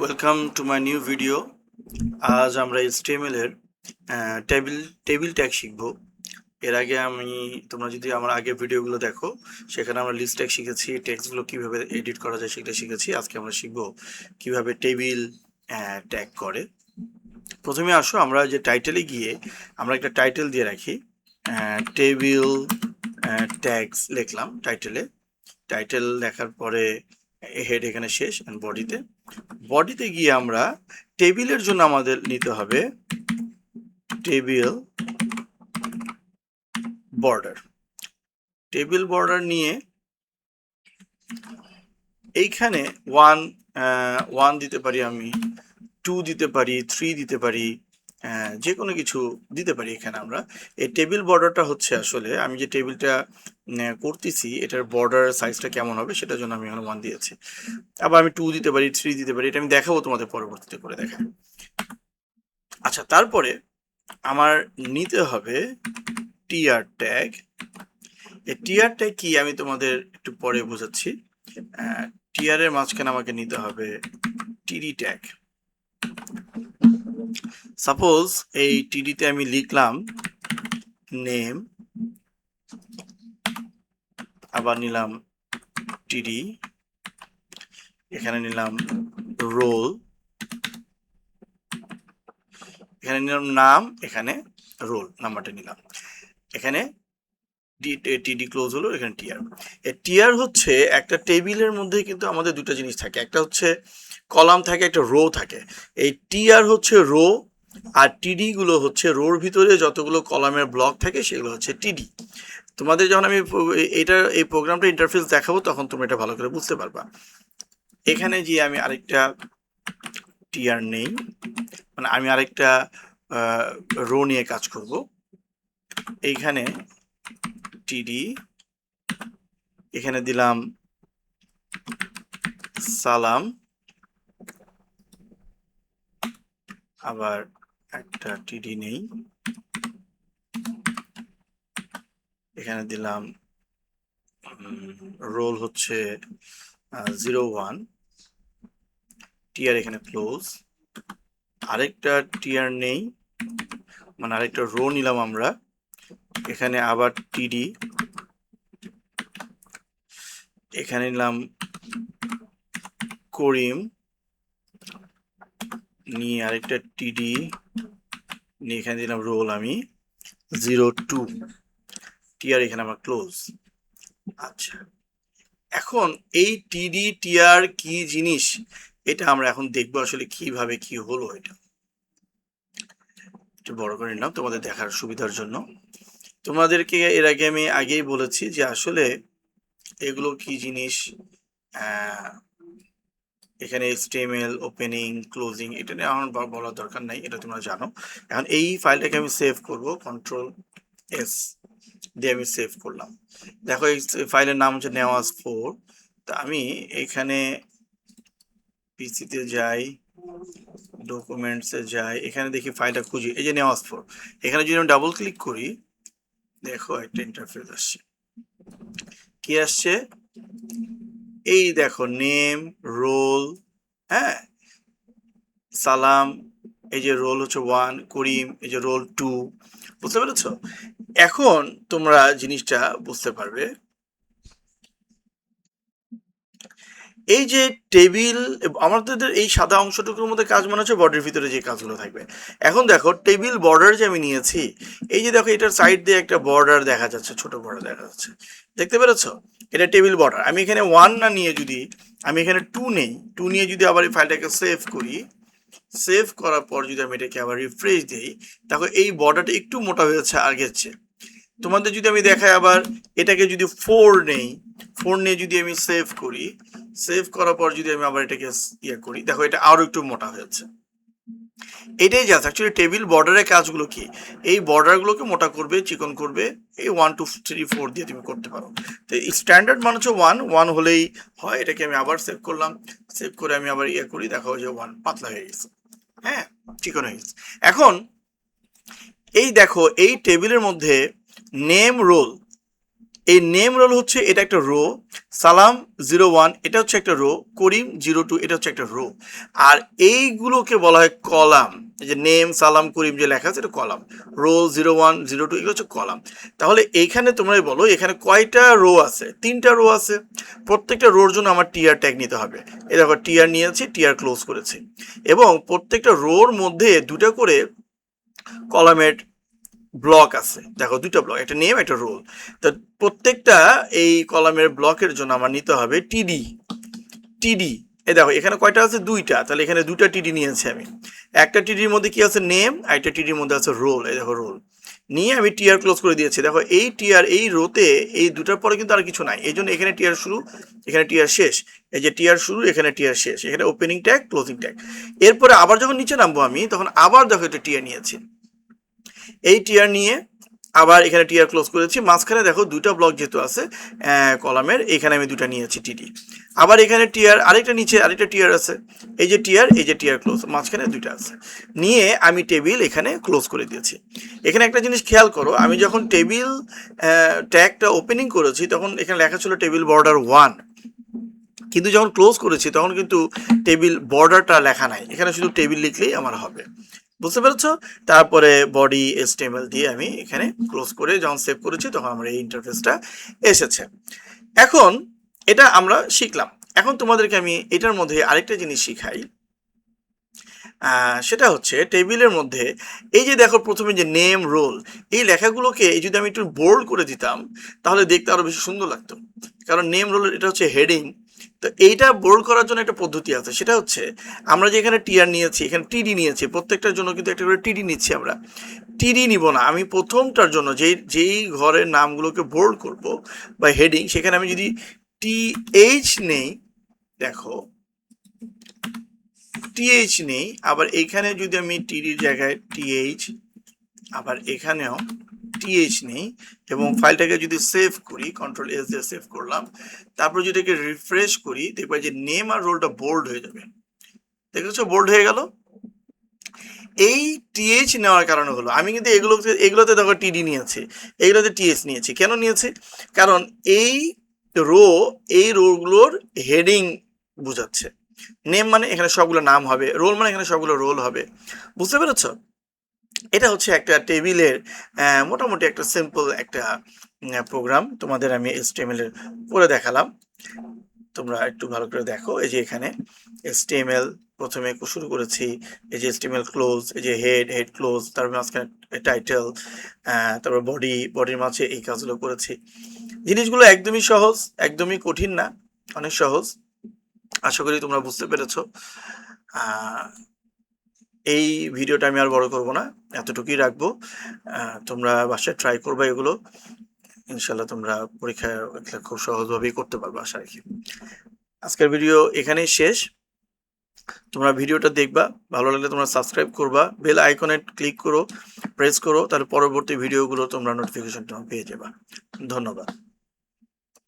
Welcome to my new video. আজ আমরা HTML এর টেবিল ট্যাগ শিখব। এর আগে তোমরা যদি আমার আগের ভিডিওগুলো দেখো, সেখানে আমরা লিস্ট ট্যাগ শিখেছি, টেক্সটগুলো কিভাবে এডিট করা যায় সেটা শিখেছি। আজকে আমরা শিখব কিভাবে টেবিল ট্যাগ করে। প্রথমে আসো আমরা যে টাইটেলে গিয়ে আমরা একটা টাইটেল দিয়ে রাখি, টেবিল ট্যাগস লিখলাম। টাইটেল লেখার পরে হেড এখানে শেষ, বডিতে গিয়ে আমরা টেবিলের জন্য আমাদের নিতে হবে টেবিল বর্ডার নিয়ে এইখানে ওয়ান দিতে পারি, আমি 2 দিতে পারি, 3 দিতে পারি, যে কোনো কিছু দিতে পারি। এখানে আমরা এই টেবিল বর্ডারটা হচ্ছে আসলে আমি যে টেবিলটা করতেছি এটার বর্ডার সাইজটা কেমন হবে সেটার জন্য আমি এখানে 1 দিয়েছি। আবার আমি 2 দিতে পারি, 3 দিতে পারি, এটা আমি দেখাবো তোমাদের পরবর্তীতে করে দেখাই। আচ্ছা, তারপরে আমার নিতে হবে টিআর ট্যাগ। এই টিআর ট্যাগ কি আমি তোমাদের একটু পরে বোঝাচ্ছি। টিআর এর মাঝখানে আমাকে নিতে হবে টিডি ট্যাগ। সাপোজ এই টিডিতে আমি লিখলাম নেম, আবার নিলাম টিডি, এখানে নিলাম রোল, এখানে নিলাম নাম, এখানে রোল নাম্বারটা নিলাম, এখানে টিডি ক্লোজ হলো, এখানে টিআর। টিআর হচ্ছে একটা টেবিলের মধ্যে কিন্তু আমাদের দুটো জিনিস থাকে, একটা হচ্ছে কলাম থাকে, একটা রো থাকে। এই টিআর হচ্ছে রো, আর টিডি গুলো হচ্ছে রোর ভিতরে যতগুলো কলামের ব্লক থাকে সেগুলো হচ্ছে টিডি। তোমাদের যখন আমি এই প্রোগ্রামটা ইন্টারফেস দেখাবো তখন তোমরা এটা ভালো করে বুঝতে পারবা। এখানে যে আমি আরেকটা টিআর নেই, মানে আমি আরেকটা রো নিয়ে কাজ করব। এইখানে টিডি, এখানে দিলাম সালাম, আবার একটা টিডি নেই, এখানে দিলাম রোল হচ্ছে 01, টিআর এখানে ক্লোজ, আরেকটা টিআর নেই, মানে আরেকটা রো নিলাম আমরা, এখানে আবার টিডি, এখানে নিলাম করিম, নিয়ে আরেকটা টিডি নিয়ে এখানে দিলাম রোল আমি 02, টিআর এখানে আমার ক্লোজ। আচ্ছা, এখন এই টিডি টিআর কি জিনিস এটা আমরা এখন দেখবো আসলে কিভাবে কি হলো। এটা একটু বড় করে নিলাম তোমাদের দেখার সুবিধার জন্য। তোমাদেরকে এর আগে আমি আগেই বলেছি যে আসলে এগুলো কি জিনিস। এখানে HTML ওপেনিং ক্লোজিং এটা নিয়ে আমার বলার দরকার নাই, এটা তোমরা জানো। এখন এই ফাইলটাকে আমি সেভ করব, Ctrl+S দিয়ে আমি সেভ করলাম। দেখো এই ফাইলের নাম হচ্ছে newas4। তা আমি এখানে পিসিতে যাই, ডকুমেন্টসে যাই, এখানে দেখি ফাইলটা খুঁজি, এই যে newas4। এখানে যদি আমি ডাবল ক্লিক করি দেখো একটা ইন্টারফেস আসছে। কি আসছে? এই দেখো নেম, রোল, হ্যাঁ, সালাম, এই যে রোল হচ্ছে 1, করিম এই যে রোল 2। বুঝতে পেরেছ? এখন তোমরা জিনিসটা বুঝতে পারবে। এই যে টেবিল, আমাদের এই সাদা অংশটুকুর মধ্যে কাজ মনে হচ্ছে বডির ভিতরে যে কাজগুলো থাকবে। এখন দেখো টেবিল বর্ডার যে আমি নিয়েছি, এই যে দেখো এটার সাইড দিয়ে একটা বর্ডার দেখা যাচ্ছে, ছোট বর্ডার দেখা যাচ্ছে, দেখতে পেরেছ? এটা টেবিল বর্ডার। আমি এখানে 1 না নিয়ে যদি আমি এখানে 2 নেই, 2 নিয়ে যদি আবার এই ফাইলটাকে সেভ করি, সেভ করার পর যদি আমি এটাকে আবার রিফ্রেশ দিই, দেখো এই বর্ডারটা একটু মোটা হয়েছে আগের চেয়ে। তোমাদের যদি আমি দেখাই আবার এটাকে যদি 4 নেই, 4 নিয়ে যদি আমি সেভ করি, সেভ করার পর যদি আমি আবার এটাকে করি, দেখো এটা আরো একটু মোটা হয়েছে। এটাই জাস্ট অ্যাকচুয়ালি টেবিল বর্ডারের কাজগুলো কি, এই বর্ডারগুলোকে মোটা করবে, চিকন করবে, এই 1 2 3 4 দিয়ে তুমি করতে পারো। তো স্ট্যান্ডার্ড মান হচ্ছে 1 হলেই হয়। এটাকে আমি আবার সেভ করলাম, সেভ করে আমি আবার করি, দেখো যে 1 পাতলা হয়ে গেছে, হ্যাঁ, চিকন হয়ে গেছে। এখন এই দেখো এই টেবিলের মধ্যে নেম, রোল, এই নেম রোল হচ্ছে এটা একটা রো, সালাম 01 এটা হচ্ছে একটা রো, করিম 02 এটা হচ্ছে একটা রো, আর এইগুলোকে বলা হয় কলাম। এই যে নেম সালাম করিম যে লেখা আছে এটা কলাম, রো 01 02 এগুলো হচ্ছে কলাম। তাহলে এইখানে তোমরাই বলো এখানে কয়টা রো আছে? 3টা রো আছে। প্রত্যেকটা রোর জন্য আমার টিআর ট্যাগ নিতে হবে। এই দেখো টিআর নিয়েছি, টিআর ক্লোজ করেছি, এবং প্রত্যেকটা রোর মধ্যে 2টা করে কলামের ব্লক আছে। দেখো 2টা ব্লক, একটা নেম একটা রোল। তো প্রত্যেকটা এই কলামের ব্লকের জন্য আমার নিতে হবে টিডি। টিডি এই দেখো এখানে কয়টা আছে? 2টা, তাহলে এখানে 2টা টিডি নিয়েছি আমি। একটা টিডির মধ্যে কি আছে? নেম, আর একটা টিডির মধ্যে আছে রোল। এই দেখো রোল নিয়ে আমি টিআর ক্লোজ করে দিয়েছি। দেখো এই টিআর এই রোতে এই 2টার পরে কিন্তু আর কিছু নাই, এই জন্য এখানে টিআর শুরু এখানে টিআর শেষ। এই যে টিআর শুরু এখানে টিআর শেষ, এখানে ওপেনিং ট্যাগ ক্লোজিং ট্যাগ। এরপরে আবার যখন নিচে নামবো আমি তখন আবার দেখো এটা টিআর নিয়েছি, এই টিআর নিয়ে আবার এখানে টিআর ক্লোজ করেছি। মাঝখানে দেখো 2টা ব্লক যেহেতু আছে কলামের, এখানে আমি 2টা নিয়েছি টিডি। আবার এখানে টিআর, আরেকটা নিচে আরেকটা টিআর আছে, এই যে টিআর এই যে টিআর ক্লোজ, মাঝখানে 2টা আছে, নিয়ে আমি টেবিল এখানে ক্লোজ করে দিয়েছি। এখানে একটা জিনিস খেয়াল করো, আমি যখন টেবিল ট্যাগটা ওপেনিং করেছি তখন এখানে লেখা ছিল টেবিল বর্ডার 1, কিন্তু যখন ক্লোজ করেছি তখন কিন্তু টেবিল বর্ডারটা লেখা নাই, এখানে শুধু টেবিল লিখলেই আমার হবে। বুঝতে পেরেছ? তারপরে বডি HTML দিয়ে আমি এখানে ক্লোজ করে যখন সেভ করেছি তখন আমার এই ইন্টারফেসটা এসেছে। এখন এটা আমরা শিখলাম। এখন তোমাদেরকে আমি এটার মধ্যে আরেকটা জিনিস শিখাই, সেটা হচ্ছে টেবিলের মধ্যে এই যে দেখো প্রথমে যে নেম রোল এই লেখাগুলোকে এই যদি আমি একটু বোল্ড করে দিতাম তাহলে দেখতে আরো বেশি সুন্দর লাগতো, কারণ নেম রোলের এটা হচ্ছে হেডিং। তো এইটা বোল্ড করার জন্য একটা পদ্ধতি আছে, সেটা হচ্ছে আমরা যে এখানে টিআর নিয়েছি এখানে টিডি নিয়েছি, প্রত্যেকটার জন্য কিন্তু একটা করে টিডি নিচ্ছি আমরা। টিডি নিব না, আমি প্রথমটার জন্য যেই ঘরের নামগুলোকে বোল্ড করব বা হেডিং, সেখানে আমি যদি TH নেই, দেখো TH নেই, আবার এখানে যদি আমি টিডির জায়গায় TH, আবার এখানেও TH নেই, এবং ফাইলটাকে যদি সেভ করি Ctrl+S দিয়ে সেভ করলাম, তারপর যদি এটাকে রিফ্রেশ করি দেখবা যে নেম আর রোলটা বোল্ড হয়ে যাবে। দেখেছো বোল্ড হয়ে গেল? এই TH নেওয়ার কারণে হলো আমি কিন্তু এগুলোতে দেখো টিডি নিয়েছি, এগুলোতে TH নিয়েছি। কেন নিয়েছি? কারণ এই রোগুলোর হেডিং বোঝাচ্ছে। নেম মানে এখানে সবগুলো নাম হবে, রোল মানে এখানে সবগুলো রোল হবে। বুঝতে পেরেছ? এটা হচ্ছে একটা টেবিলের মোটামুটি একটা সিম্পল একটা প্রোগ্রাম তোমাদের আমি HTML এর পরে দেখালাম। তোমরা একটু ভালো করে দেখো, এই যে এখানে HTML প্রথমে শুরু করেছি, এই যে HTML ক্লোজ, এই যে হেড ক্লোজ, তারপর মাঝখানে টাইটেল, তারপর বডির মাঝে এই কাজগুলো করেছি। জিনিসগুলো একদমই সহজ, একদমই কঠিন না, অনেক সহজ। আশা করি তোমরা বুঝতে পেরেছো। এই ভিডিওটা আমি আর বড় করব না, এতটুকুই রাখবো। তোমরা বাসায় ট্রাই করবে এগুলো, ইনশাল্লাহ তোমরা পরীক্ষায় খুব সহজভাবেই করতে পারবে আশা রাখি। আজকের ভিডিও এখানেই শেষ। তোমরা ভিডিওটা দেখবা, ভালো লাগলে তোমরা সাবস্ক্রাইব করবা, বেল আইকনে ক্লিক করো, প্রেস করো, তাহলে পরবর্তী ভিডিওগুলো তোমরা নোটিফিকেশন পেয়ে যাবা। ধন্যবাদ।